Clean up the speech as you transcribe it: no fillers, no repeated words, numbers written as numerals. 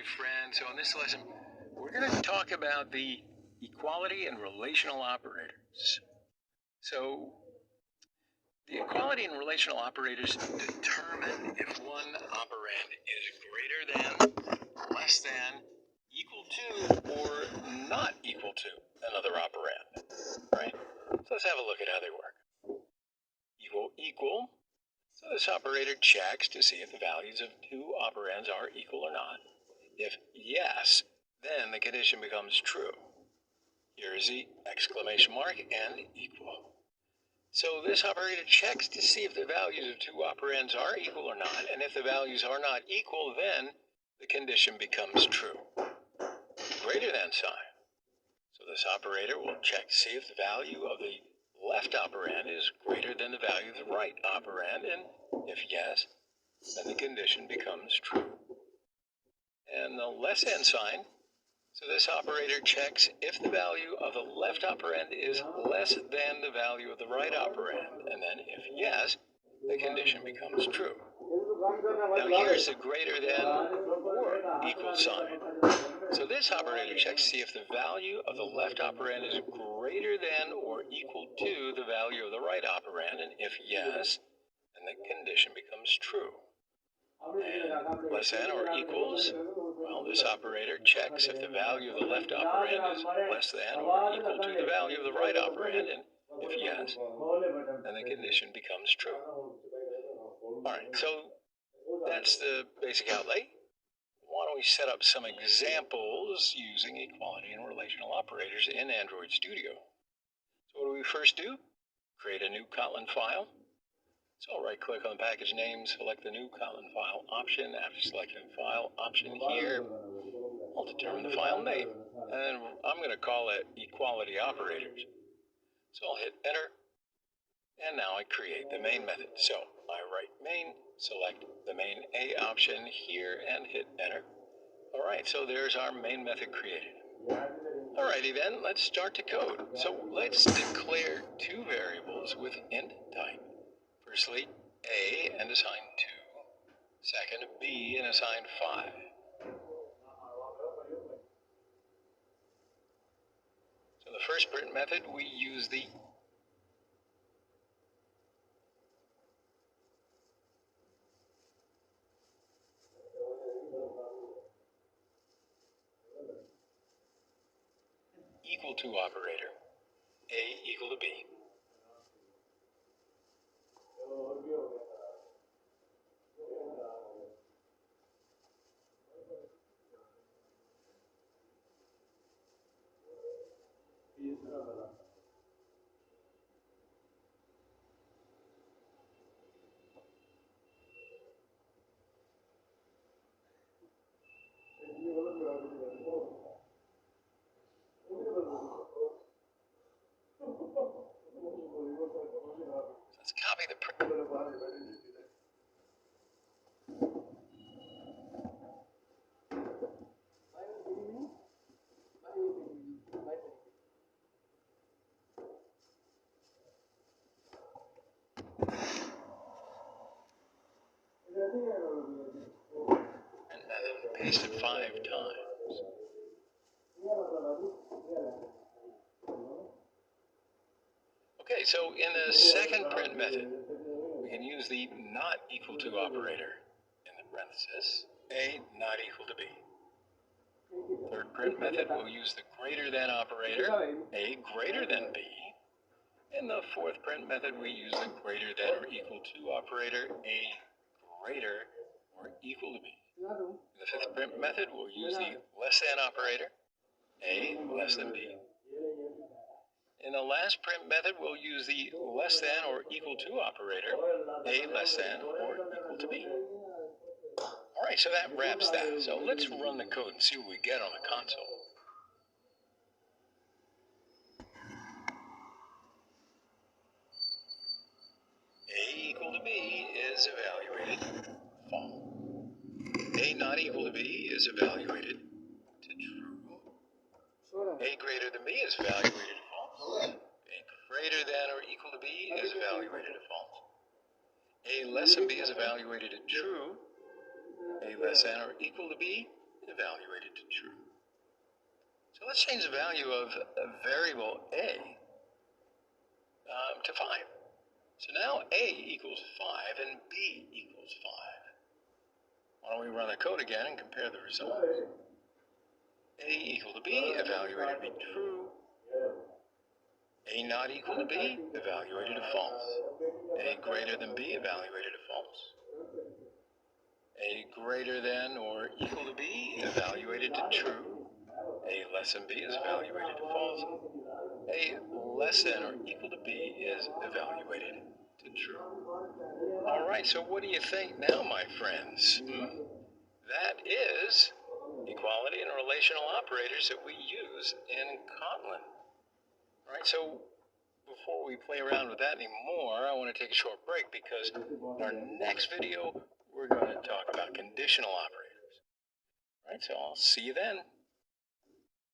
friend. So in this lesson, we're going to talk about the equality and relational operators. So the equality and relational operators determine if one operand is greater than, less than, equal to, or not equal to another operand, right? So let's have a look at how they work. Equal, equal. So this operator checks to see if the values of two operands are equal or not. If yes, then the condition becomes true. Here is the exclamation mark and equal. So this operator checks to see if the values of two operands are equal or not, and if the values are not equal, then the condition becomes true. Greater than sign. So this operator will check to see if the value of the left operand is greater than the value of the right operand, and if yes, then the condition becomes true. And the less than sign, so this operator checks if the value of the left operand is less than the value of the right operand, and then if yes, the condition becomes true. Now here's the greater than or equal sign. So this operator checks to see if the value of the left operand is greater than or equal to the value of the right operand, and if yes, then the condition becomes true. And less than or equals, well, this operator checks if the value of the left operand is less than or equal to the value of the right operand, and if yes, then the condition becomes true. Alright, so that's the basic outlay. Why don't we set up some examples using equality and relational operators in Android Studio. So what do we first do? Create a new Kotlin file. So I'll right-click on the package name, select the new Kotlin file option. After selecting the file option here, I'll determine the file name. And I'm going to call it equality operators. So I'll hit enter. And now I create the main method. So I write main, select the main A option here, and hit enter. Alright, so there's our main method created. Alrighty then, let's start to code. So let's declare two variables with int type. Firstly, A and assign 2. Second, B and assign 5. So the first print method, we use the equal to operator. A equal to B. Let's copy the print. And then paste it 5 times. Okay, so in the second print method, we can use the not equal to operator in the parenthesis, A not equal to B. Third print method, we'll use the greater than operator, A greater than B. In the fourth print method, we use the greater than or equal to operator, A greater or equal to B. In the fifth print method, we'll use the less than operator, A less than B. In the last print method, we'll use the less than or equal to operator, A less than or equal to B. Alright, so that wraps that. So let's run the code and see what we get on the console. A equal to B is evaluated false. A not equal to B is evaluated to true. A greater than B is evaluated false. A greater than or equal to B is evaluated to false. A less than B is evaluated to true. A less than or equal to B evaluated to true. So let's change the value of a variable a to 5. So now a equals 5 and b equals 5. Why don't we run the code again and compare the results? A equal to b, evaluated to be true. A not equal to b, evaluated to false. A greater than b, evaluated to false. A greater than or equal to b, evaluated to true. A less than b is evaluated to false. A less than or equal to b is evaluated to true. All right, so what do you think now, my friends? That is equality and relational operators that we use in Kotlin. All right, so before we play around with that anymore, I want to take a short break because in our next video, we're going to talk about conditional operators. All right, so I'll see you then.